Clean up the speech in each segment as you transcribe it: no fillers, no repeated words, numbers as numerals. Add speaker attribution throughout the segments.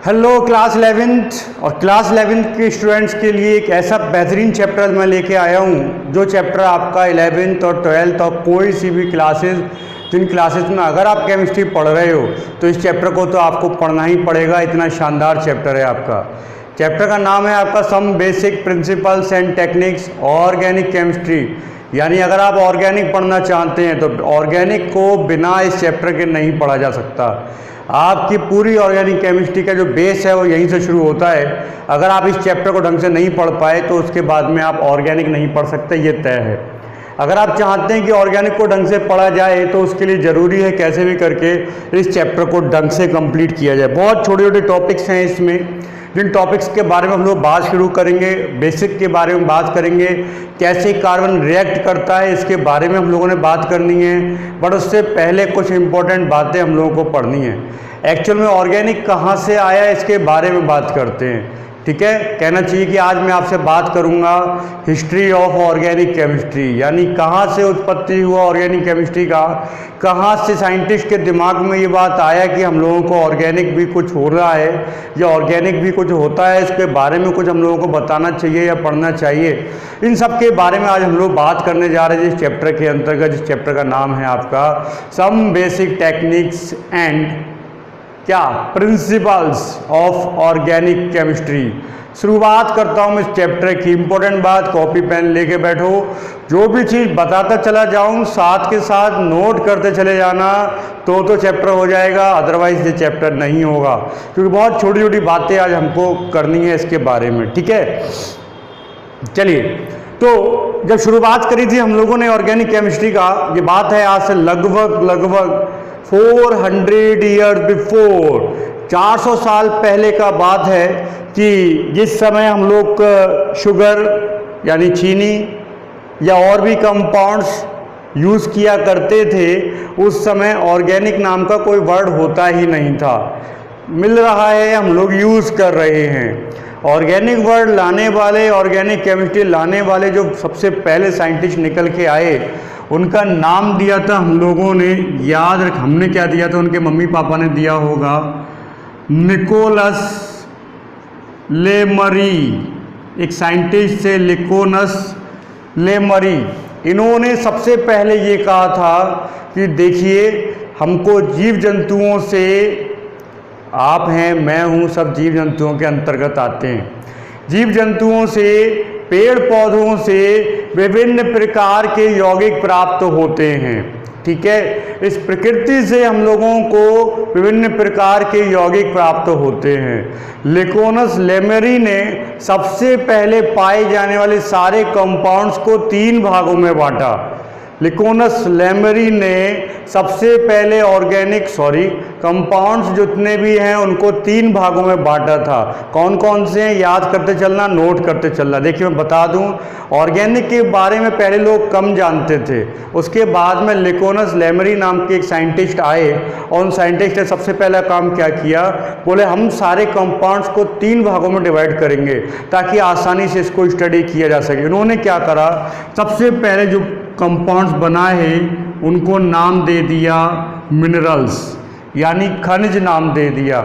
Speaker 1: Hello class 11th और class 11th के students के लिए एक ऐसा बेहतरीन चैप्टर मैं लेके आया हूँ जो चैप्टर आपका 11th और 12th और कोई सी भी क्लासेस जिन क्लासेस में अगर आप केमिस्ट्री पढ़ रहे हो तो इस चैप्टर को तो आपको पढ़ना ही पड़ेगा। इतना शानदार चैप्टर है आपका। चैप्टर का नाम है आपका some basic principles and techniques organic chemistry. यानी अगर आप ऑर्गेनिक पढ़ना चाहते हैं तो ऑर्गेनिक को बिना इस चैप्टर के नहीं पढ़ा जा सकता। आपकी पूरी ऑर्गेनिक केमिस्ट्री का जो बेस है वो यहीं से शुरू होता है। अगर आप इस चैप्टर को ढंग से नहीं पढ़ पाए तो उसके बाद में आप ऑर्गेनिक नहीं पढ़ सकते, ये तय है। अगर आप चाहते हैं कि ऑर्गेनिक को ढंग से पढ़ा जाए तो उसके लिए ज़रूरी है कैसे भी करके इस चैप्टर को ढंग से कंप्लीट किया जाए। बहुत छोटे छोटे टॉपिक्स हैं इसमें, जिन टॉपिक्स के बारे में हम लोग बात शुरू करेंगे। बेसिक के बारे में बात करेंगे, कैसे कार्बन रिएक्ट करता है इसके बारे में हम लोगों ने बात करनी है। बट उससे पहले कुछ इंपॉर्टेंट बातें हम लोगों को पढ़नी है। एक्चुअल में ऑर्गेनिक कहाँ से आया इसके बारे में बात करते हैं, ठीक है। कहना चाहिए कि आज मैं आपसे बात करूंगा हिस्ट्री ऑफ ऑर्गेनिक केमिस्ट्री, यानी कहाँ से उत्पत्ति हुआ ऑर्गेनिक केमिस्ट्री का, कहाँ से साइंटिस्ट के दिमाग में ये बात आया कि हम लोगों को ऑर्गेनिक भी कुछ हो रहा है या ऑर्गेनिक भी कुछ होता है, इसके बारे में कुछ हम लोगों को बताना चाहिए या पढ़ना चाहिए। इन सब के बारे में आज हम लोग बात करने जा रहे हैं जिस चैप्टर के अंतर्गत, जिस चैप्टर का नाम है आपका सम बेसिक टेक्निक्स एंड क्या प्रिंसिपल्स ऑफ ऑर्गेनिक केमिस्ट्री। शुरुआत करता हूँ इस चैप्टर की। इंपॉर्टेंट बात, कॉपी पेन लेके बैठो। जो भी चीज़ बताता चला जाऊँ साथ के साथ नोट करते चले जाना तो चैप्टर हो जाएगा, अदरवाइज ये चैप्टर नहीं होगा, क्योंकि बहुत छोटी छोटी बातें आज हमको करनी है इसके बारे में, ठीक है। चलिए, तो जब शुरुआत करी थी हम लोगों ने ऑर्गेनिक केमिस्ट्री का, ये बात है आज से लगभग 400 ईयर बिफोर, 400 साल पहले का बात है कि जिस समय हम लोग शुगर यानी चीनी या और भी कंपाउंड्स यूज़ किया करते थे, उस समय ऑर्गेनिक नाम का कोई वर्ड होता ही नहीं था। मिल रहा है, हम लोग यूज़ कर रहे हैं। ऑर्गेनिक वर्ड लाने वाले, ऑर्गेनिक केमिस्ट्री लाने वाले जो सबसे पहले साइंटिस्ट निकल के आए, उनका नाम दिया था हम लोगों ने, याद रख हमने क्या दिया था, उनके मम्मी पापा ने दिया होगा, निकोलस लेमरी। एक साइंटिस्ट से निकोलस लेमरी, इन्होंने सबसे पहले ये कहा था कि देखिए हमको जीव जंतुओं से, आप हैं मैं हूँ, सब जीव जंतुओं के अंतर्गत आते हैं। जीव जंतुओं से, पेड़ पौधों से विभिन्न प्रकार के यौगिक प्राप्त होते हैं, ठीक है। इस प्रकृति से हम लोगों को विभिन्न प्रकार के यौगिक प्राप्त होते हैं। निकोलस लेमरी ने सबसे पहले पाए जाने वाले सारे कंपाउंड्स को 3 भागों में बांटा। निकोलस लेमरी ने सबसे पहले कंपाउंड्स जितने भी हैं उनको 3 भागों में बांटा था। कौन कौन से हैं याद करते चलना, नोट करते चलना। देखिए मैं बता दूं, ऑर्गेनिक के बारे में पहले लोग कम जानते थे। उसके बाद में निकोलस लेमरी नाम के एक साइंटिस्ट आए और उन साइंटिस्ट ने सबसे पहला काम क्या किया, बोले हम सारे कंपाउंड्स को 3 भागों में डिवाइड करेंगे ताकि आसानी से इसको स्टडी किया जा सके। उन्होंने क्या करा, सबसे पहले जो कंपाउंड्स बनाए हैं उनको नाम दे दिया मिनरल्स, यानी खनिज नाम दे दिया।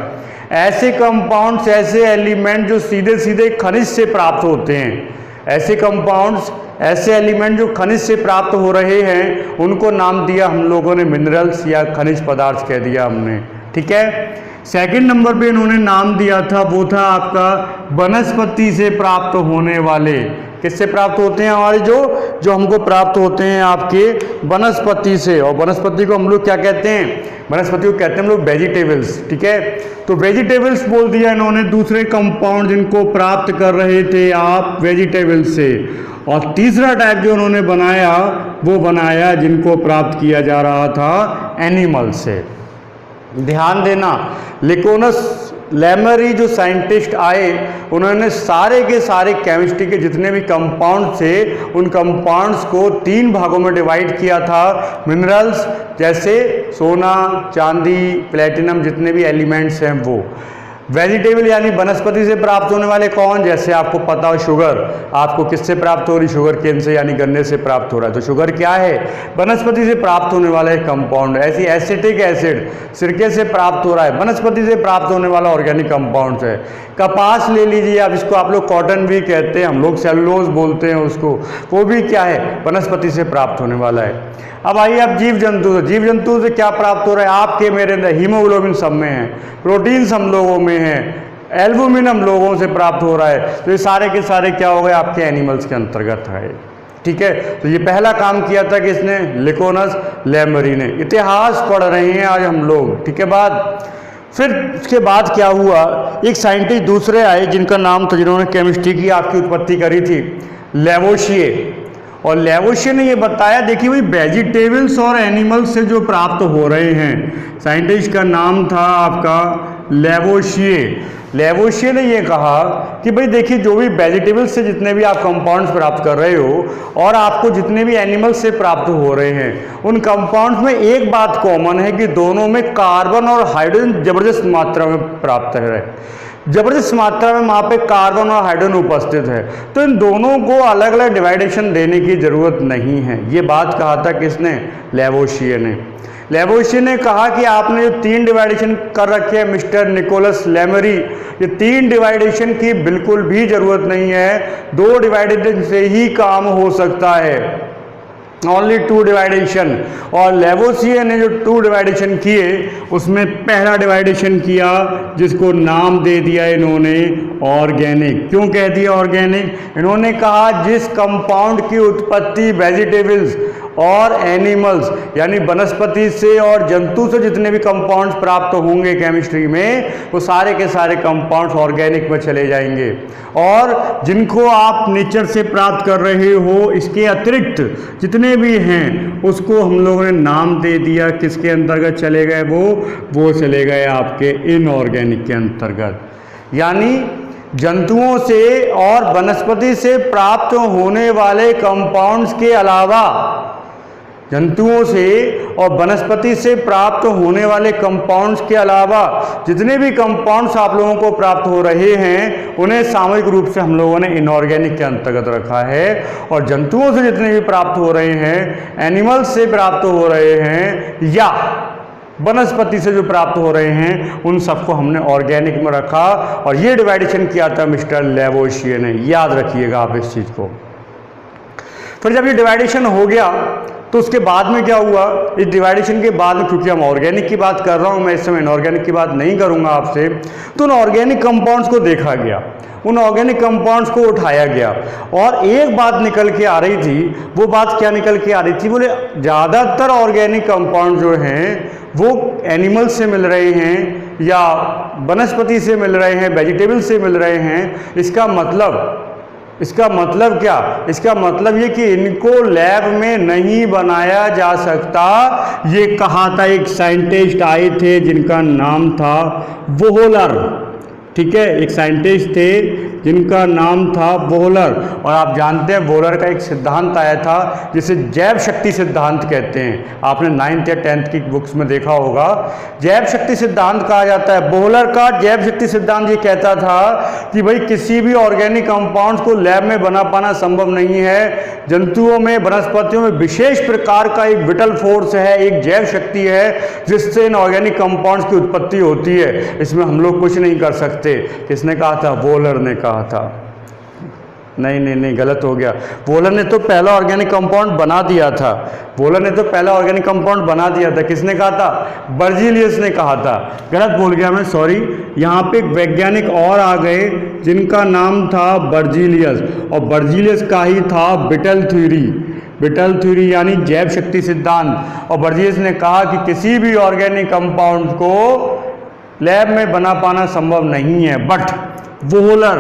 Speaker 1: ऐसे कंपाउंड्स, ऐसे एलिमेंट जो सीधे सीधे खनिज से प्राप्त होते हैं, ऐसे कंपाउंड्स, ऐसे एलिमेंट जो खनिज से प्राप्त हो रहे हैं, उनको नाम दिया हम लोगों ने मिनरल्स या खनिज पदार्थ कह दिया हमने, ठीक है। सेकंड नंबर पे इन्होंने नाम दिया था, वो था आपका वनस्पति से प्राप्त होने वाले। किससे प्राप्त होते हैं हमारे, जो हमको प्राप्त होते हैं आपके वनस्पति से। और वनस्पति को हम लोग क्या कहते हैं, वनस्पति को कहते हैं हम लोग वेजिटेबल्स, ठीक है। तो वेजिटेबल्स बोल दिया इन्होंने, दूसरे कंपाउंड जिनको प्राप्त कर रहे थे आप वेजिटेबल्स से। और तीसरा टाइप जो उन्होंने बनाया, वो बनाया जिनको प्राप्त किया जा रहा था एनिमल से। ध्यान देना, निकोलस लेमरी जो साइंटिस्ट आए, उन्होंने सारे के सारे केमिस्ट्री के जितने भी कंपाउंड थे उन कंपाउंड्स को 3 भागों में डिवाइड किया था। मिनरल्स जैसे सोना, चांदी, प्लेटिनम, जितने भी एलिमेंट्स हैं वो। वेजिटेबल यानी वनस्पति से प्राप्त होने वाले कौन, जैसे आपको पता हो शुगर, आपको किससे प्राप्त हो रही, शुगर केन से यानी गन्ने से प्राप्त हो रहा है, तो शुगर क्या है, वनस्पति से प्राप्त होने वाला एक कंपाउंड। ऐसी एसिटिक एसिड सिरके से प्राप्त हो रहा है, वनस्पति से प्राप्त होने वाला ऑर्गेनिक कंपाउंड है। कपास ले लीजिए आप, इसको आप लोग कॉटन भी कहते हैं, हम लोग सेलुलोज बोलते हैं उसको, वो भी क्या है, वनस्पति से प्राप्त होने वाला है। अब आइए आप जीव जंतु, जीव जंतु से क्या प्राप्त हो रहा है, आपके मेरे अंदर हीमोग्लोबिन सब में है, प्रोटीन्स हम लोगों में है, एल्बुमिन हम लोगों से प्राप्त हो रहा है, तो ये सारे के सारे क्या हो गए, आपके एनिमल्स के अंतर्गत है। ठीक है, तो ये पहला काम किया था किसने, लिकोनस लैमरी ने। इतिहास पढ़ रहे हैं आज हम लोग, ठीक है। बाद फिर उसके बाद क्या हुआ, एक साइंटिस्ट दूसरे आए जिनका नाम था, जिन्होंने केमिस्ट्री की आपकी उत्पत्ति करी थी, लेवोशिए। और लेवोशिए ने ये बताया, देखिए भाई वेजिटेबल्स और एनिमल्स से जो प्राप्त हो रहे हैं, साइंटिस्ट का नाम था आपका लेवोशिए। लेवोशिए ने ये कहा कि भाई देखिए जो भी वेजिटेबल्स से जितने भी आप कंपाउंड्स प्राप्त कर रहे हो और आपको जितने भी एनिमल्स से प्राप्त हो रहे हैं, उन कंपाउंड्स में एक बात कॉमन है कि दोनों में कार्बन और हाइड्रोजन जबरदस्त मात्रा में प्राप्त है, जबरदस्त मात्रा में वहाँ पे कार्बन और हाइड्रोजन उपस्थित है, तो इन दोनों को अलग अलग डिवाइडेशन देने की ज़रूरत नहीं है। ये बात कहा था किसने, लेवोशिए ने। लेवोशिए ने कहा कि आपने जो 3 डिवाइडेशन कर रखे हैं मिस्टर निकोलस लैमरी, ये 3 डिवाइडेशन की बिल्कुल भी ज़रूरत नहीं है, 2 डिवाइडेशन से ही काम हो सकता है, ओनली 2 डिवाइडेशन। और लेवोशिए ने जो 2 डिवाइडेशन किए, उसमें पहला डिवाइडेशन किया जिसको नाम दे दिया इन्होंने ऑर्गेनिक। क्यों कह दिया ऑर्गेनिक, इन्होंने कहा जिस कंपाउंड की उत्पत्ति वेजिटेबल्स और एनिमल्स यानी वनस्पति से और जंतु से जितने भी कंपाउंड्स प्राप्त होंगे केमिस्ट्री में, वो सारे के सारे कंपाउंड्स ऑर्गेनिक में चले जाएंगे। और जिनको आप नेचर से प्राप्त कर रहे हो, इसके अतिरिक्त जितने भी हैं उसको हम लोगों ने नाम दे दिया, किसके अंतर्गत चले गए, वो चले गए आपके इनऑर्गेनिक के अंतर्गत। यानी जंतुओं से और वनस्पति से प्राप्त होने वाले कंपाउंड्स के अलावा, जंतुओं से और वनस्पति से प्राप्त होने वाले कंपाउंड्स के अलावा जितने भी कंपाउंड्स आप लोगों को प्राप्त हो रहे हैं, उन्हें सामूहिक रूप से हम लोगों ने इनऑर्गेनिक के अंतर्गत रखा है। और जंतुओं से जितने भी प्राप्त हो रहे हैं, एनिमल्स से प्राप्त हो रहे हैं या वनस्पति से जो प्राप्त हो रहे हैं, उन सबको हमने ऑर्गेनिक में रखा। और ये डिवाइडेशन किया था मिस्टर लेवोशिए ने, याद रखिएगा आप इस चीज़ को। फिर जब ये डिवाइडेशन हो गया तो उसके बाद में क्या हुआ, इस डिवाइडेशन के बाद में, क्योंकि हम ऑर्गेनिक की बात कर रहा हूँ मैं, इस समय इनऑर्गेनिक की बात नहीं करूँगा आपसे, तो उन ऑर्गेनिक कंपाउंड्स को देखा गया, उन ऑर्गेनिक कंपाउंड्स को उठाया गया। और एक बात निकल के आ रही थी, वो बात क्या निकल के आ रही थी, बोले ज़्यादातर ऑर्गेनिक कंपाउंड जो हैं वो एनिमल्स से मिल रहे हैं या वनस्पति से मिल रहे हैं, वेजिटेबल से मिल रहे हैं। इसका मतलब क्या, इसका मतलब ये कि इनको लैब में नहीं बनाया जा सकता। ये कहा था, एक साइंटिस्ट आए थे जिनका नाम था वोहलर, ठीक है, एक साइंटिस्ट थे जिनका नाम था वोहलर। और आप जानते हैं वोहलर का एक सिद्धांत आया था जिसे जैव शक्ति सिद्धांत कहते हैं, आपने 9th या 10th की बुक्स में देखा होगा, जैव शक्ति सिद्धांत कहा जाता है। वोहलर का जैव शक्ति सिद्धांत ये कहता था कि भाई किसी भी ऑर्गेनिक कंपाउंड्स को लैब में बना पाना संभव नहीं है, जंतुओं में, वनस्पतियों में विशेष प्रकार का एक विटल फोर्स है, एक जैव शक्ति है जिससे इन ऑर्गेनिक कंपाउंड्स की उत्पत्ति होती है, इसमें हम लोग कुछ नहीं कर सकते। किसने कहा था, वोहलर ने कहा था। नहीं, गलत हो गया। वोहलर ने तो पहला ऑर्गेनिक कंपाउंड बना दिया था, वोहलर ने तो पहला ऑर्गेनिक कंपाउंड बना दिया था। किसने कहा था, बर्जीलियस ने कहा था। गलत बोल गया मैं, सॉरी। यहाँ पे एक वैज्ञानिक और आ गए जिनका नाम था बर्जीलियस, और बर्जीलियस का ही था विटल थ्योरी यानी जैव शक्ति सिद्धांत। और बर्जीलियस ने कहा कि किसी भी ऑर्गेनिक कंपाउंड को लैब में बना पाना संभव नहीं है। बट वोहलर,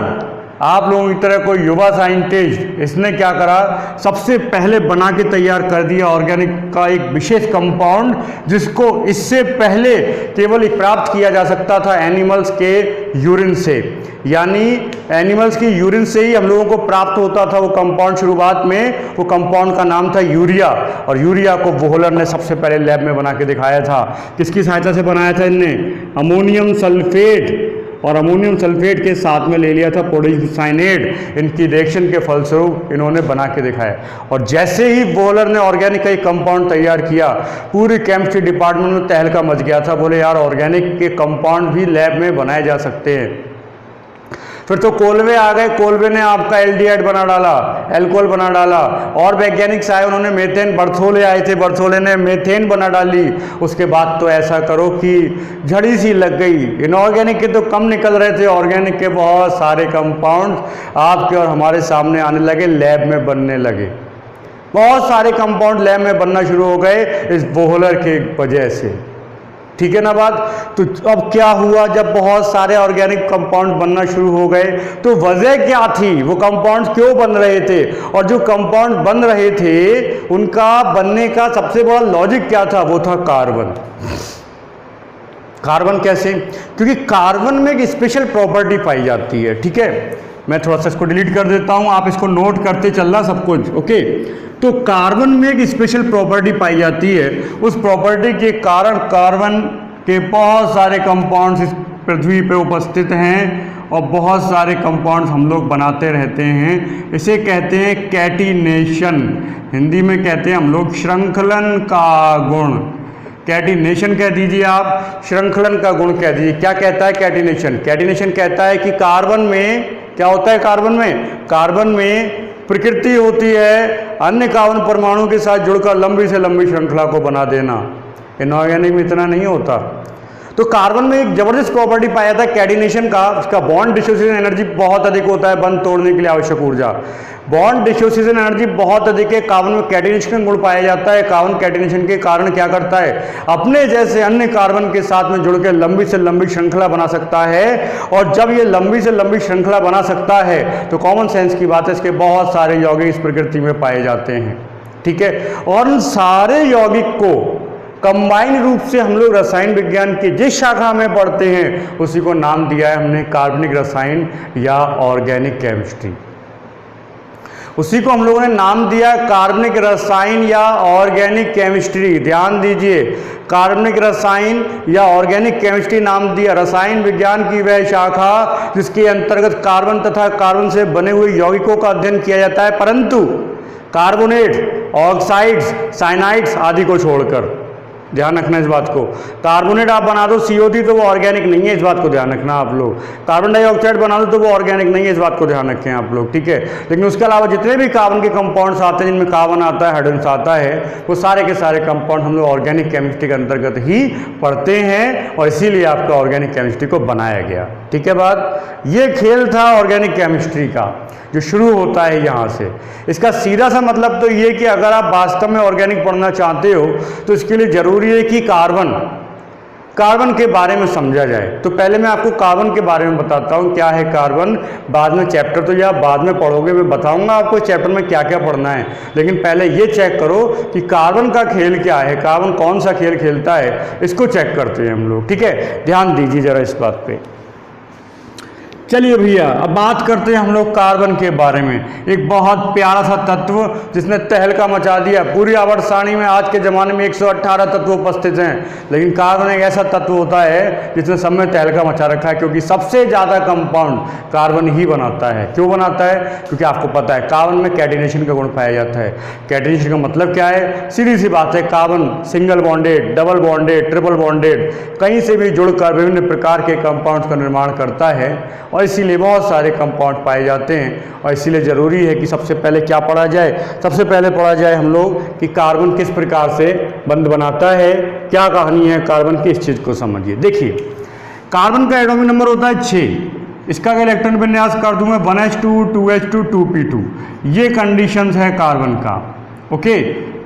Speaker 1: आप लोगों की तरह कोई युवा साइंटिस्ट, इसने क्या करा, सबसे पहले बना के तैयार कर दिया ऑर्गेनिक का एक विशेष कंपाउंड जिसको इससे पहले केवल प्राप्त किया जा सकता था एनिमल्स के यूरिन से। यानी एनिमल्स की यूरिन से ही हम लोगों को प्राप्त होता था वो कंपाउंड। शुरुआत में वो कंपाउंड का नाम था यूरिया, और यूरिया को वोहलर ने सबसे पहले लैब में बना के दिखाया था। किसकी सहायता से बनाया था इनने, अमोनियम सल्फेट और अमोनियम सल्फेट के साथ में ले लिया था पोटेशियम साइनेट। इनकी रिएक्शन के फलस्वरूप इन्होंने बना के दिखाया। और जैसे ही वोहलर ने ऑर्गेनिक का एक कंपाउंड तैयार किया, पूरी केमिस्ट्री डिपार्टमेंट में तहलका मच गया था। बोले यार ऑर्गेनिक के कंपाउंड भी लैब में बनाए जा सकते हैं। फिर तो कोलवे आ गए, कोलवे ने आपका एल्डिहाइड बना डाला, एल्कोहल बना डाला। और वैज्ञानिक आए, उन्होंने मेथेन, बर्थोले आए थे, बर्थोले ने मेथेन बना डाली। उसके बाद तो ऐसा करो कि झड़ी सी लग गई। इनऑर्गेनिक के तो कम निकल रहे थे, ऑर्गेनिक के बहुत सारे कंपाउंड आपके और हमारे सामने आने लगे, लैब में बनने लगे। बहुत सारे कंपाउंड लैब में बनना शुरू हो गए इस वोहलर के वजह से। ठीक है ना बात। तो अब क्या हुआ, जब बहुत सारे ऑर्गेनिक कंपाउंड बनना शुरू हो गए तो वजह क्या थी, वो कंपाउंड क्यों बन रहे थे, और जो कंपाउंड बन रहे थे उनका बनने का सबसे बड़ा लॉजिक क्या था, वो था कार्बन। कार्बन कैसे? क्योंकि कार्बन में एक स्पेशल प्रॉपर्टी पाई जाती है। ठीक है, मैं थोड़ा सा इसको डिलीट कर देता हूं, आप इसको नोट करते चलना सब कुछ। ओके, तो कार्बन में एक स्पेशल प्रॉपर्टी पाई जाती है। उस प्रॉपर्टी के कारण कार्बन के बहुत सारे कंपाउंड्स इस पृथ्वी पे उपस्थित हैं और बहुत सारे कंपाउंड्स हम लोग बनाते रहते हैं। इसे कहते हैं कैटिनेशन, हिंदी में कहते हैं हम लोग श्रृंखलन का गुण। कैटिनेशन कह दीजिए आप, श्रृंखलन का गुण कह दीजिए। क्या कहता है कैटिनेशन? कैटिनेशन कहता है कि कार्बन में क्या होता है, कार्बन में प्रकृति होती है अन्य कार्बन परमाणु के साथ जुड़कर लंबी से लंबी श्रृंखला को बना देना। इनऑर्गेनिक में इतना नहीं होता। तो कार्बन में एक जबरदस्त प्रॉपर्टी पाया था कैटिनेशन का, उसका बॉन्ड डिसोसिएशन एनर्जी बहुत अधिक होता है, बंध तोड़ने के लिए आवश्यक ऊर्जा। बॉन्ड डिसोसिएशन एनर्जी बहुत अधिक है, कार्बन में कैटिनेशन गुण पाया जाता है। कार्बन कैटिनेशन के कारण क्या करता है, अपने जैसे अन्य कार्बन के साथ में जुड़कर लंबी से लंबी श्रृंखला बना सकता है। और जब ये लंबी से लंबी श्रृंखला बना सकता है तो कॉमन सेंस की बात है, इसके बहुत सारे यौगिक इस प्रकृति में पाए जाते हैं। ठीक है, और उन सारे यौगिक को कंबाइन रूप से हम लोग रसायन विज्ञान की जिस शाखा में पढ़ते हैं उसी को नाम दिया है हमने कार्बनिक रसायन या ऑर्गेनिक केमिस्ट्री। उसी को हम लोगों ने नाम दिया कार्बनिक रसायन या ऑर्गेनिक केमिस्ट्री। ध्यान दीजिए, कार्बनिक रसायन या ऑर्गेनिक केमिस्ट्री नाम दिया रसायन विज्ञान की वह शाखा जिसके अंतर्गत कार्बन तथा कार्बन से बने हुए यौगिकों का अध्ययन किया जाता है, परंतु कार्बोनेट, ऑक्साइड्स, साइनाइड्स आदि को छोड़कर। ध्यान रखना इस बात को। कार्बोनेट आप बना दो CO2 तो वो ऑर्गेनिक नहीं है, इस बात को ध्यान रखना आप लोग। कार्बन डाइऑक्साइड बना दो तो वो ऑर्गेनिक नहीं है, इस बात को ध्यान रखें आप लोग। ठीक है, लेकिन उसके अलावा जितने भी कार्बन के कंपाउंड्स आते हैं जिनमें कार्बन आता है, हाइड्रोजन आता है, वो सारे के सारे कंपाउंड हम लोग ऑर्गेनिक केमिस्ट्री के अंतर्गत ही पढ़ते हैं और इसीलिए आपका ऑर्गेनिक केमिस्ट्री को बनाया गया। ठीक है बात। ये खेल था ऑर्गेनिक केमिस्ट्री का जो शुरू होता है यहाँ से। इसका सीधा सा मतलब तो ये कि अगर आप वास्तव में ऑर्गेनिक पढ़ना चाहते हो तो इसके लिए जरूरी है कि कार्बन के बारे में समझा जाए। तो पहले मैं आपको कार्बन के बारे में बताता हूँ क्या है कार्बन। बाद में चैप्टर तो या बाद में पढ़ोगे, मैं बताऊंगा आपको चैप्टर में क्या क्या पढ़ना है, लेकिन पहले ये चेक करो कि कार्बन का खेल क्या है, कार्बन कौन सा खेल खेलता है, इसको चेक करते हैं हम लोग। ठीक है, ध्यान दीजिए जरा इस बात पे। चलिए भैया, अब बात करते हैं हम लोग कार्बन के बारे में। एक बहुत प्यारा सा तत्व जिसने तहलका मचा दिया पूरी आवर्त सारणी में। आज के ज़माने में 118 तत्व उपस्थित हैं, लेकिन कार्बन एक ऐसा तत्व होता है जिसने सब में तहलका मचा रखा है, क्योंकि सबसे ज़्यादा कंपाउंड कार्बन ही बनाता है। क्यों बनाता है? क्योंकि आपको पता है कार्बन में कैटिनेशन का गुण पाया जाता है। कैटिनेशन का मतलब क्या है? सीधी सी बात है, carbon single bonded, double bonded, triple bonded कहीं से भी जुड़कर विभिन्न प्रकार के कंपाउंड्स का निर्माण करता है और इसीलिए बहुत सारे कंपाउंड पाए जाते हैं। और इसीलिए ज़रूरी है कि सबसे पहले क्या पढ़ा जाए, सबसे पहले पढ़ा जाए हम लोग कि कार्बन किस प्रकार से बंध बनाता है, क्या कहानी है कार्बन की, इस चीज़ को समझिए। देखिए, कार्बन का एटॉमिक नंबर होता है 6। इसका इलेक्ट्रॉन विन्यास कर दूँ मैं 1s2 2h2 2p2। ये कंडीशंस है कार्बन का। ओके,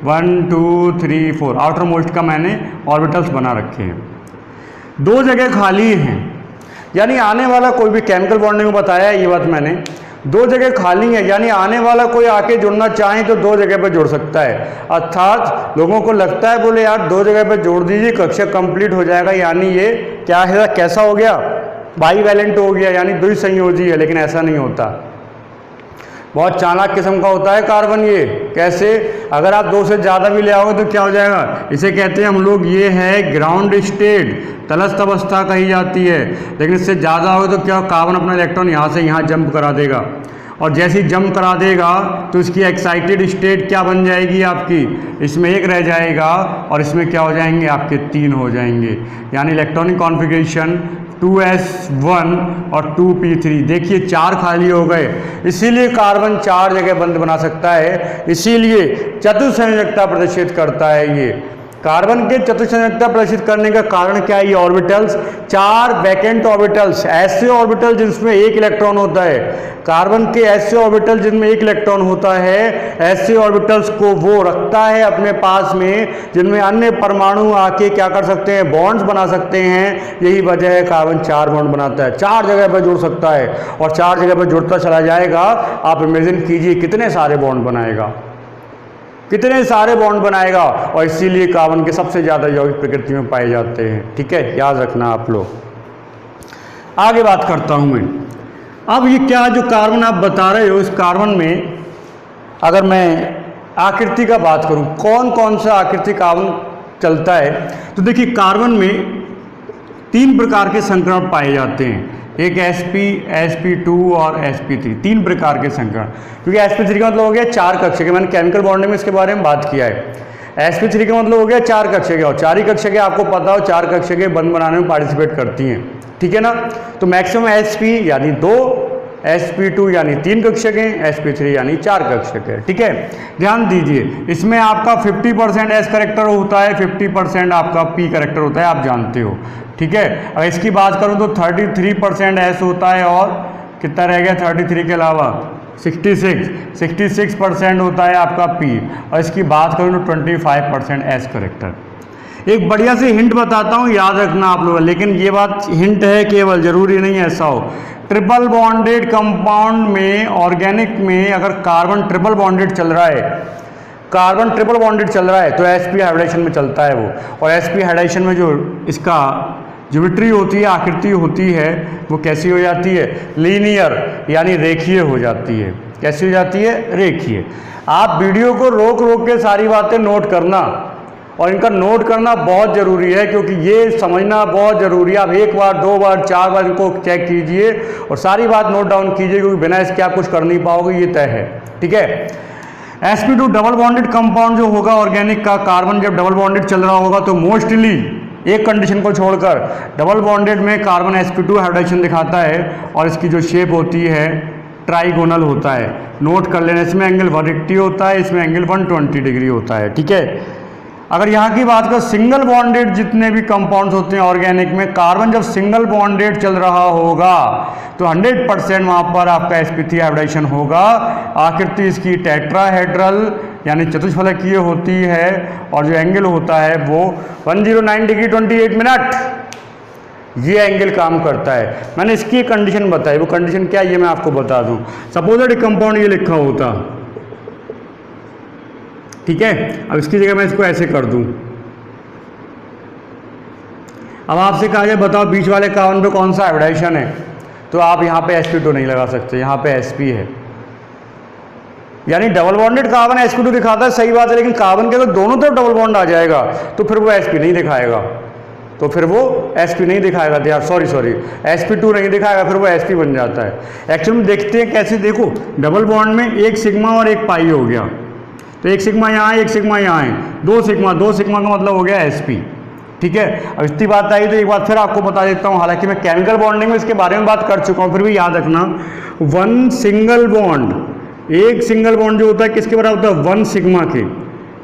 Speaker 1: 1 2 3 4 आउटर मोस्ट का मैंने ऑर्बिटल्स बना रखे हैं। 2 जगह खाली हैं, यानी आने वाला कोई भी केमिकल बॉन्डिंग में बताया है ये बात मैंने। 2 जगह खाली है, यानी आने वाला कोई आके जुड़ना चाहे तो 2 जगह पर जुड़ सकता है। अर्थात लोगों को लगता है बोले यार 2 जगह पर जोड़ दीजिए कक्षा कंप्लीट हो जाएगा, यानी ये क्या है, कैसा हो गया, बाईवैलेंट हो गया, यानी द्विसंयोजी है, लेकिन ऐसा नहीं होता। बहुत चालाक किस्म का होता है कार्बन। ये कैसे, अगर आप 2 से ज़्यादा भी ले आओगे तो क्या हो जाएगा, इसे कहते हैं हम लोग, ये है ग्राउंड स्टेट, तलस्थ अवस्था कही जाती है। लेकिन इससे ज़्यादा होगा तो क्या, कार्बन अपना इलेक्ट्रॉन यहाँ से यहाँ जंप करा देगा, और जैसे ही जंप करा देगा तो इसकी एक्साइटेड स्टेट क्या बन जाएगी आपकी, इसमें 1 रह जाएगा और इसमें क्या हो जाएंगे आपके 3 हो जाएंगे। यानी इलेक्ट्रॉनिक कॉन्फ़िगरेशन 2s1 और 2p3। देखिए 4 खाली हो गए, इसीलिए कार्बन 4 जगह बंद बना सकता है, इसीलिए चतुसंयोजकता प्रदर्शित करता है। ये कार्बन के चतुसंयोजकता प्रदर्शित करने का कारण क्या है, ये ऑर्बिटल्स, 4 वैकेंट ऑर्बिटल्स, ऐसे ऑर्बिटल जिसमें 1 इलेक्ट्रॉन होता है। कार्बन के ऐसे ऑर्बिटल जिनमें 1 इलेक्ट्रॉन होता है, ऐसे ऑर्बिटल्स को वो रखता है अपने पास में जिनमें अन्य परमाणु आके क्या कर सकते हैं, बॉन्ड्स बना सकते हैं। यही वजह है कार्बन 4 बॉन्ड बनाता है, 4 जगह पर जुड़ सकता है, और 4 जगह पर जुड़ता चला जाएगा। आप इमेजिन कीजिए कितने सारे बॉन्ड बनाएगा, कितने सारे बॉन्ड बनाएगा, और इसीलिए कार्बन के सबसे ज़्यादा यौगिक प्रकृति में पाए जाते हैं। ठीक है, याद रखना आप लोग। आगे बात करता हूँ मैं। अब ये क्या जो कार्बन आप बता रहे हो, इस कार्बन में अगर मैं आकृति का बात करूँ, कौन कौन सा आकृति कार्बन चलता है, तो देखिए कार्बन में 3 प्रकार के संकरण पाए जाते हैं। एक sp, sp2 और sp3, 3 प्रकार के संकरण। क्योंकि sp3 का मतलब हो गया 4 कक्षा के, मैंने केमिकल बॉन्डिंग में इसके बारे में बात किया है। sp3 का मतलब हो गया 4 कक्षा के, और 4 ही कक्षा के आपको पता हो 4 कक्षा के बंध बनाने में पार्टिसिपेट करती हैं। ठीक है ना, तो मैक्सिमम sp यानी 2, sp2 यानी 3 कक्षा के, sp3 यानी 4 कक्षा के। ठीक है, ध्यान दीजिए, इसमें आपका 50% s करेक्टर होता है, 50% आपका p करेक्टर होता है, आप जानते हो। ठीक है, अब इसकी बात करूं तो 33% s होता है, और कितना रह गया 33 के अलावा 66% होता है आपका p, और इसकी बात करूं तो 25% s करेक्टर। एक बढ़िया सी हिंट बताता हूं, याद रखना आप लोग, लेकिन ये बात हिंट है केवल, जरूरी नहीं ऐसा हो। ट्रिपल बॉन्डेड कंपाउंड में, ऑर्गेनिक में अगर कार्बन ट्रिपल बॉन्डेड चल रहा है, कार्बन ट्रिपल बॉन्डेड चल रहा है, तो sp हाइब्रिडेशन में चलता है वो। और sp हाइब्रिडेशन में जो इसका ज्योमेट्री होती है, आकृति होती है, वो कैसी हो जाती है, लीनियर यानी रेखीय हो जाती है। कैसी हो जाती है, रेखीय। आप वीडियो को रोक रोक के सारी बातें नोट करना, और इनका नोट करना बहुत ज़रूरी है, क्योंकि ये समझना बहुत ज़रूरी है। आप 1 बार 2 बार 4 बार इनको चेक कीजिए और सारी बात नोट डाउन कीजिए, क्योंकि बिना इसके आप कुछ कर नहीं पाओगे, ये तय है। ठीक है, sp2 डबल बॉन्डेड कंपाउंड जो होगा ऑर्गेनिक का, कार्बन जब डबल बॉन्डेड चल रहा होगा तो मोस्टली एक कंडीशन को छोड़कर डबल बॉन्डेड में कार्बन sp2 हाइब्रिडेशन दिखाता है, और इसकी जो शेप होती है ट्राइगोनल होता है। नोट कर लेना, इसमें एंगल 180 होता है, इसमें एंगल 120 डिग्री होता है। ठीक है, अगर यहाँ की बात करें सिंगल बॉन्डेड जितने भी कंपाउंड्स होते हैं ऑर्गेनिक में, कार्बन जब सिंगल बॉन्डेड चल रहा होगा तो 100% वहाँ पर आपका sp3 हाइब्रिडेशन होगा। आकृति इसकी टेट्राहेड्रल यानी चतुष्फलकीय होती है, और जो एंगल होता है वो 109 डिग्री 28 मिनट, ये एंगल काम करता है। मैंने इसकी एक कंडीशन बताई, वो कंडीशन क्या है ये मैं आपको बता दूँ। सपोज कंपाउंड ये लिखा होता, ठीक है, अब इसकी जगह मैं इसको ऐसे कर दूं। अब आपसे कहा जाए बताओ बीच वाले कार्बन पे कौन सा हाइब्रिडेशन है, तो आप यहाँ पे sp2 नहीं लगा सकते, यहाँ पे sp है। यानी डबल बॉन्डेड कार्बन sp2 दिखाता है, सही बात है, लेकिन कार्बन के अगर दोनों तरफ डबल बॉन्ड आ जाएगा तो फिर वो sp नहीं दिखाएगा, तो फिर वो sp नहीं दिखाएगा, यार सॉरी sp2 नहीं दिखाएगा, फिर वो sp बन जाता है। एक्चुअली में देखते हैं कैसे, देखो डबल बॉन्ड में एक सिग्मा और एक पाई हो गया, तो एक सिग्मा यहाँ है, एक सिग्मा यहाँ है, 2 सिग्मा का मतलब हो गया sp। ठीक है, अब इतनी बात आई तो एक बात फिर आपको बता देता हूँ, हालांकि मैं केमिकल बॉन्डिंग में इसके बारे में बात कर चुका हूँ, फिर भी याद रखना, 1 सिंगल बॉन्ड, एक सिंगल बॉन्ड जो होता है किसके बराबर होता है, 1 सिग्मा के।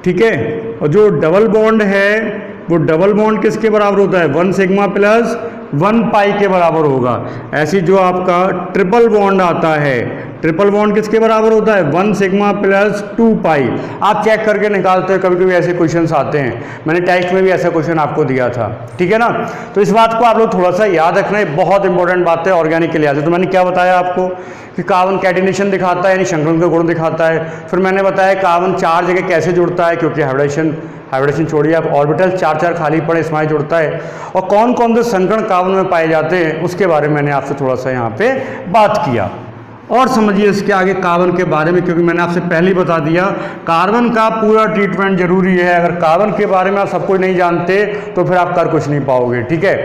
Speaker 1: ठीक है, और जो डबल बॉन्ड है वो डबल बॉन्ड किसके बराबर होता है, 1 सिग्मा प्लस 1 पाई के बराबर होगा। ऐसी जो आपका ट्रिपल बॉन्ड आता है, ट्रिपल बॉन्ड किसके बराबर होता है, 1 सिग्मा प्लस 2 पाई। आप चेक करके निकालते हो, कभी कभी ऐसे क्वेश्चंस आते हैं, मैंने टेस्ट में भी ऐसा क्वेश्चन आपको दिया था। ठीक है ना, तो इस बात को आप लोग थोड़ा सा याद रखना, है बहुत इंपॉर्टेंट बात है ऑर्गेनिक के लिहाज से। तो मैंने क्या बताया आपको कि कार्बन कैटिनेशन दिखाता है, यानी संकरण का गुण दिखाता है। फिर मैंने बताया कार्बन 4 जगह कैसे जुड़ता है, क्योंकि हाइब्रिडेशन छोड़िए आप, ऑर्बिटल 4 खाली पड़े इसमें जुड़ता है। और कौन कौन से संकरण कार्बन में पाए जाते हैं उसके बारे में मैंने आपसे थोड़ा सा यहाँ पे बात किया। और समझिए इसके आगे कार्बन के बारे में, क्योंकि मैंने आपसे पहले ही बता दिया कार्बन का पूरा ट्रीटमेंट जरूरी है। अगर कार्बन के बारे में आप सब कुछ नहीं जानते तो फिर आप कर कुछ नहीं पाओगे, ठीक है।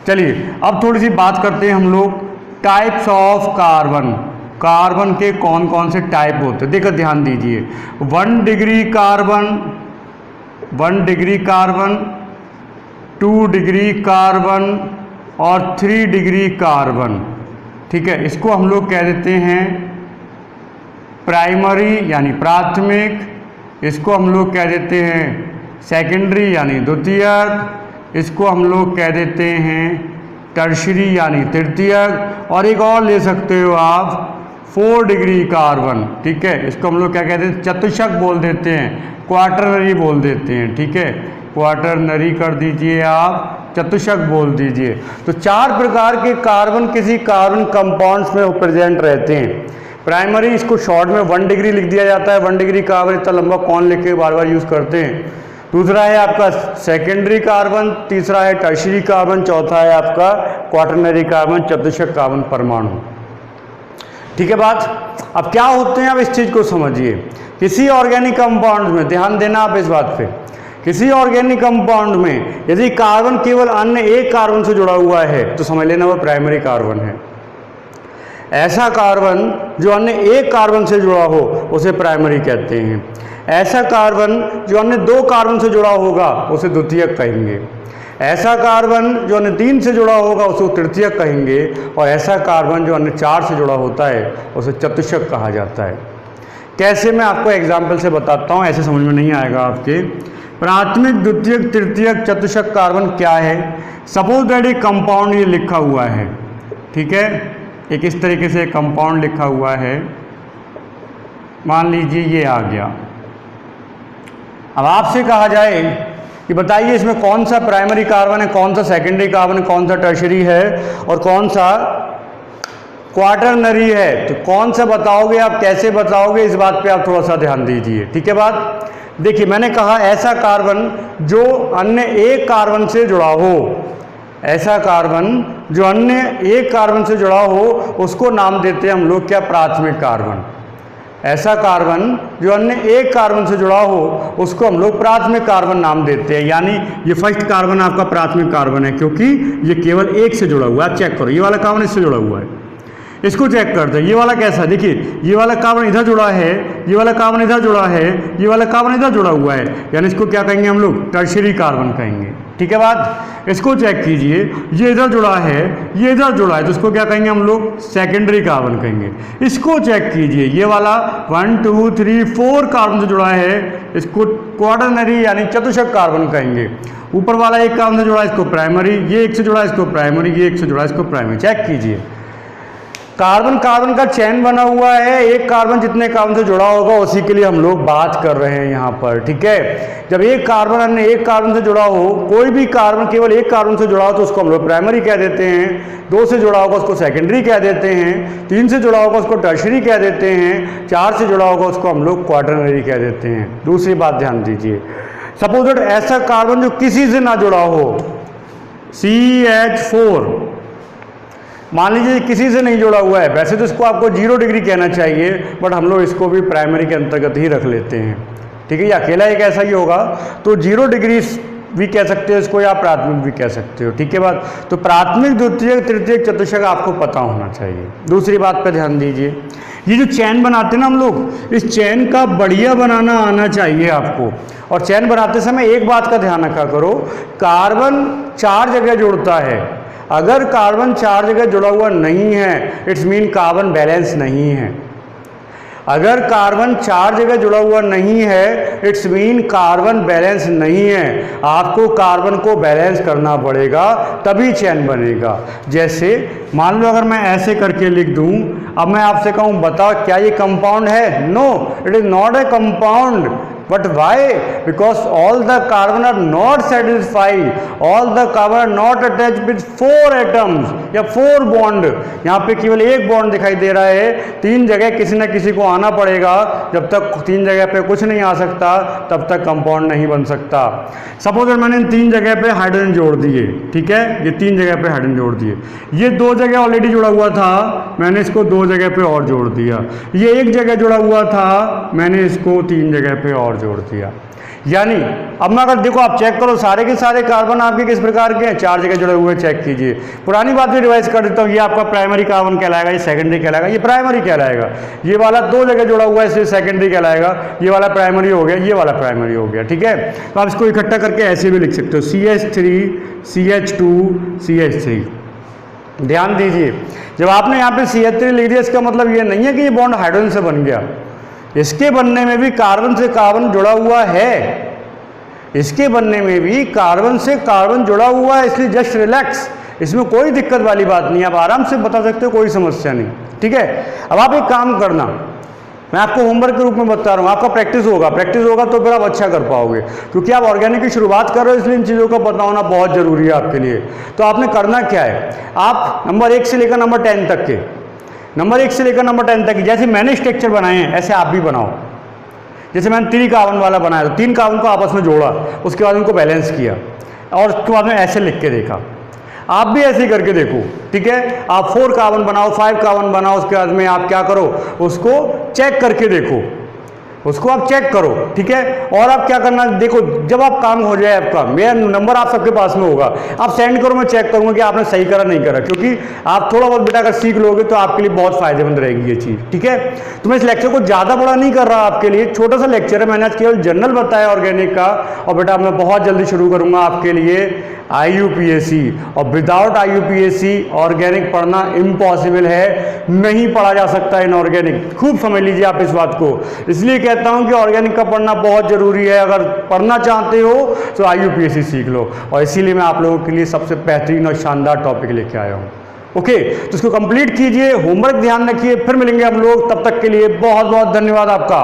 Speaker 1: चलिए अब थोड़ी सी बात करते हैं हम लोग टाइप्स ऑफ कार्बन। कार्बन के कौन कौन से टाइप होते हैं, देखो ध्यान दीजिए। 1 degree carbon, 1 degree carbon, 2 degree carbon और 3 डिग्री कार्बन, ठीक है। इसको हम लोग कह देते हैं प्राइमरी यानी प्राथमिक, इसको हम लोग कह देते हैं सेकेंडरी यानी द्वितीयक, इसको हम लोग कह देते हैं टर्शरी यानी तृतीयक, और एक और ले सकते हो आप 4 डिग्री कार्बन, ठीक है। इसको हम लोग क्या कहते हैं, चतुष्क बोल देते हैं, क्वार्टरनरी बोल देते हैं, ठीक है। क्वार्टरनरी कर दीजिए आप, चतुष्क बोल दीजिए। तो 4 प्रकार के कार्बन किसी कार्बन कंपाउंड्स में प्रेजेंट रहते हैं। प्राइमरी, इसको शॉर्ट में 1 डिग्री लिख दिया जाता है, 1 डिग्री कार्बन, इतना लंबा कौन लिख के बार बार यूज़ करते हैं। दूसरा है आपका सेकेंडरी कार्बन, तीसरा है टर्शरी कार्बन, चौथा है आपका क्वार्टरनरी कार्बन, चतुष्क कार्बन परमाणु, ठीक है बात। अब क्या होते हैं, आप इस चीज़ को समझिए। किसी ऑर्गेनिक कंपाउंड में, ध्यान देना आप इस बात पे, किसी ऑर्गेनिक कंपाउंड में यदि कार्बन केवल अन्य एक कार्बन से जुड़ा हुआ है तो समझ लेना वो प्राइमरी कार्बन है। ऐसा कार्बन जो अन्य एक कार्बन से जुड़ा हो उसे प्राइमरी कहते हैं। ऐसा कार्बन जो अन्य 2 कार्बन से जुड़ा होगा उसे द्वितीयक कहेंगे। ऐसा कार्बन जो अन्य 3 से जुड़ा होगा उसे तृतीयक कहेंगे, और ऐसा कार्बन जो अन्य 4 से जुड़ा होता है उसे चतुष्क कहा जाता है। कैसे, मैं आपको एग्जाम्पल से बताता हूँ, ऐसे समझ में नहीं आएगा आपके। प्राथमिक, द्वितीयक, तृतीयक, चतुष्क कार्बन क्या है। सपोज दैट एक कंपाउंड ये लिखा हुआ है, ठीक है। एक इस तरीके से कंपाउंड लिखा हुआ है, मान लीजिए ये आ गया। अब आपसे कहा जाए कि बताइए इसमें कौन सा प्राइमरी कार्बन है, कौन सा सेकेंडरी कार्बन है, कौन सा टर्शरी है और कौन सा क्वार्टरनरी है, तो कौन सा बताओगे आप, कैसे बताओगे, इस बात पे आप थोड़ा सा ध्यान दीजिए, ठीक है बात। देखिए मैंने कहा ऐसा कार्बन जो अन्य एक कार्बन से जुड़ा हो, ऐसा कार्बन जो अन्य एक कार्बन से जुड़ा हो उसको नाम देते हैं हम लोग क्या, प्राथमिक कार्बन। ऐसा कार्बन जो अन्य एक कार्बन से जुड़ा हो उसको हम लोग प्राथमिक कार्बन नाम देते हैं। यानी ये फर्स्ट कार्बन आपका प्राथमिक कार्बन है क्योंकि ये केवल एक से जुड़ा हुआ है। चेक करो, ये वाला कार्बन इससे जुड़ा हुआ है, इसको चेक करते हैं। ये वाला कैसा है, देखिए ये वाला कार्बन इधर जुड़ा है, ये वाला कार्बन इधर जुड़ा है, ये वाला कार्बन इधर जुड़ा हुआ है, यानी इसको क्या कहेंगे हम लोग, टर्शियरी कार्बन कहेंगे, ठीक है बात। इसको चेक कीजिए, ये इधर जुड़ा है, ये इधर जुड़ा है, तो इसको क्या कहेंगे हम लोग, सेकेंडरी कार्बन कहेंगे। इसको चेक कीजिए, ये वाला 1 2 3 4 कार्बन से जुड़ा है, इसको क्वार्टरनरी यानी चतुष्क कार्बन कहेंगे। ऊपर वाला एक कार्बन से जुड़ा है, इसको प्राइमरी, ये एक से जुड़ा है, इसको प्राइमरी, ये एक से जुड़ा है, इसको प्राइमरी। चेक कीजिए, कार्बन कार्बन का चैन बना हुआ है, एक कार्बन जितने कार्बन से जुड़ा होगा उसी के लिए हम लोग बात कर रहे हैं यहाँ पर, ठीक है। जब एक कार्बन अन्य एक कार्बन से जुड़ा हो, कोई भी कार्बन केवल एक कार्बन से जुड़ा हो तो उसको हम लोग प्राइमरी कह देते हैं, 2 से जुड़ा होगा उसको सेकेंडरी कह देते हैं, 3 से जुड़ा होगा उसको टर्शरी कह देते हैं, 4 से जुड़ा होगा उसको हम लोग क्वार्टरनरी कह देते हैं। दूसरी बात ध्यान दीजिए, सपोज दैट ऐसा कार्बन जो किसी से ना जुड़ा हो, CH4 मान लीजिए किसी से नहीं जुड़ा हुआ है, वैसे तो इसको आपको 0 डिग्री कहना चाहिए, बट हम लोग इसको भी प्राइमरी के अंतर्गत ही रख लेते हैं, ठीक है। ये अकेला एक ऐसा ही होगा तो 0 डिग्री भी कह सकते हो इसको, या प्राथमिक भी कह सकते हो, ठीक है बात। तो प्राथमिक, द्वितीयक, तृतीयक, चतुष्क आपको पता होना चाहिए। दूसरी बात पे ध्यान दीजिए, ये जो चैन बनाते हैं ना हम लोग, इस चैन का बढ़िया बनाना आना चाहिए आपको। और चैन बनाते समय एक बात का ध्यान रखा करो, कार्बन 4 जगह जुड़ता है। अगर कार्बन 4 जगह जुड़ा हुआ नहीं है, इट्स मीन कार्बन बैलेंस नहीं है। अगर कार्बन 4 जगह जुड़ा हुआ नहीं है, इट्स मीन कार्बन बैलेंस नहीं है। आपको कार्बन को बैलेंस करना पड़ेगा तभी चैन बनेगा। जैसे मान लो अगर मैं ऐसे करके लिख दूं, अब मैं आपसे कहूं बताओ क्या ये कंपाउंड है, no it is not a compound, but why? Because all the carbon are not satisfied, all the carbon are not attach with 4 atoms या 4 बॉन्ड। यहाँ पे केवल एक बॉन्ड दिखाई दे रहा है, 3 जगह किसी न किसी को आना पड़ेगा। जब तक 3 जगह पे कुछ नहीं आ सकता तब तक कंपाउंड नहीं बन सकता। सपोज मैंने इन 3 जगह पे हाइड्रोजन जोड़ दिए, ठीक है, ये 3 जगह पे हाइड्रोजन जोड़ दिए, ये 2 जगह ऑलरेडी जुड़ा हुआ था, मैंने इसको 2 जगह पे और जोड़ दिया, ये 1 जगह जुड़ा हुआ था, मैंने इसको 3 जगह पे और जोड़ दिया। यानी अब मैं अगर देखो आप चेक करो सारे के सारे कार्बन आपके किस प्रकार के हैं, 4 जगह जुड़े हुए, चेक कीजिए। पुरानी बात भी रिवाइज कर देता हूँ, ये आपका प्राइमरी कार्बन कहलाएगा, ये सेकेंडरी कहलाएगा, ये प्राइमरी कहलाएगा। ये वाला 2 जगह जुड़ा हुआ है इसलिए सेकेंडरी कहलाएगा, ये वाला प्राइमरी हो गया, ये वाला प्राइमरी हो गया, ठीक है। तो आप इसको इकट्ठा करके ऐसे भी लिख सकते हो, CH3 CH2 CH3। ध्यान दीजिए, जब आपने यहाँ पे CH3 लिख दिया इसका मतलब ये नहीं है कि ये बॉन्ड हाइड्रोजन से बन गया, इसके बनने में भी कार्बन से कार्बन जुड़ा हुआ है, इसके बनने में भी कार्बन से कार्बन जुड़ा हुआ है, इसलिए जस्ट रिलैक्स, इसमें कोई दिक्कत वाली बात नहीं, आप आराम से बता सकते हो, कोई समस्या नहीं, ठीक है। अब आप एक काम करना, मैं आपको होमवर्क के रूप में बता रहा हूँ, आपका प्रैक्टिस होगा तो फिर आप अच्छा कर पाओगे, क्योंकि आप ऑर्गेनिक की शुरुआत कर रहे हो इसलिए इन चीज़ों का पता होना बहुत ज़रूरी है आपके लिए। तो आपने करना क्या है, आप नंबर 1 से लेकर नंबर 10 तक के, नंबर 1 से लेकर नंबर 10 तक जैसे मैंने स्ट्रक्चर बनाए हैं ऐसे आप भी बनाओ। जैसे मैंने 3 कार्बन वाला बनाया, तो 3 कार्बन को आपस में जोड़ा, उसके बाद उनको बैलेंस किया और उसके बाद में ऐसे लिख के देखा। आप भी ऐसे ही करके देखो, ठीक है। आप 4 कार्बन बनाओ, 5 कार्बन बनाओ, उसके बाद में आप क्या करो, उसको चेक करके देखो, उसको आप चेक करो, ठीक है। और आप क्या करना, देखो जब आप काम हो जाए आपका, मेरा नंबर आप सबके पास में होगा, आप सेंड करो, मैं चेक करूंगा कि आपने सही करा नहीं करा, क्योंकि आप थोड़ा बहुत बेटा अगर सीख लोगे तो आपके लिए बहुत फायदेमंद रहेगी ये चीज़, ठीक है। तो मैं इस लेक्चर को ज़्यादा बड़ा नहीं कर रहा आपके लिए, छोटा सा लेक्चर है, मैंने आज केवल जनरल बताया ऑर्गेनिक का, और बेटा मैं बहुत जल्दी शुरू करूँगा आपके लिए IUPAC, और विदाउट IUPAC ऑर्गेनिक पढ़ना इम्पॉसिबल है, नहीं पढ़ा जा सकता इनऑर्गेनिक। खूब समझ लीजिए आप इस बात को, इसलिए कहता हूं कि ऑर्गेनिक का पढ़ना बहुत जरूरी है। अगर पढ़ना चाहते हो तो IUPAC सीख लो, और इसीलिए मैं आप लोगों के लिए सबसे बेहतरीन और शानदार टॉपिक लेके आया हूं। ओके, तो इसको कंप्लीट कीजिए, होमवर्क ध्यान रखिए, फिर मिलेंगे हम लोग, तब तक के लिए बहुत बहुत धन्यवाद आपका।